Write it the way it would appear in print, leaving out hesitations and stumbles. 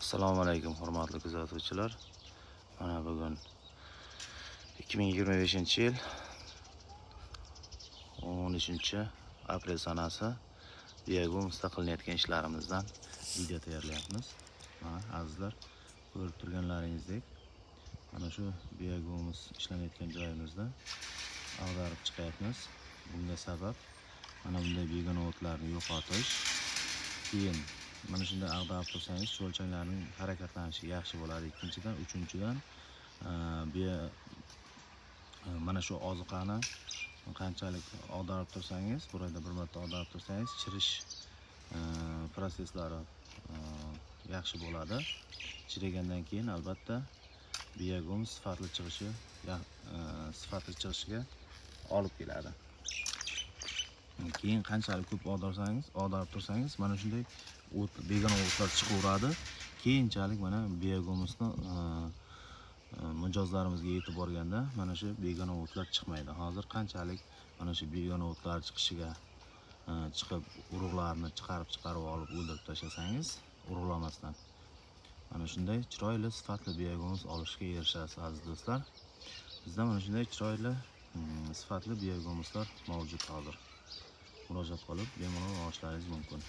Assalomu alaykum hurmatli kuzatuvchilar. Mana bugun 2025-yil 13-aprel sanasi Biyagu mustaqillanayotgan ishlarimizdan video tayyorlayapmiz. Mana azizlar, ko'rib turganlaringizdek, mana shu Biyagumuz ishlanayotgan joyimizda ag'darib chiqyapmiz. Bunga sabab mana bunday begona o'tlarni yo'qotish. Keyin mana shunday ag'darib tursangiz cho'lchanglarning harakatlanishi yaxshi bo'ladi. Ikkinchidan, uchinchidan mana shu oziqani qanchalik ag'darib tursangiz, burayda bir marta ag'darib tursangiz, chirish proseslari yaxshi bo'ladi. Chirigandan keyin albatta biyagum sifatli chiqishiga olib keladi. Keyin qanchalik ko'p ag'darib tursangiz, mana shunday begona o'tlar chiqaveradi. Keyinchalik mana biyagumimizni mijozlarimizga yetib borganda mana shu begona o'tlar chiqmaydi. Hozir qanchalik mana shu begona o'tlar chiqib urug'larni chiqarib olib o'ldirib tashlasangiz, urug'lamasdan mana shunday chiroyli sifatli biyagumimiz olishga erishasiz aziz do'stlar. Bizda mana shunday chiroyli sifatli biyagumizlar mavjud hozir. Murojaat qilib bemalol olishlaringiz mumkin.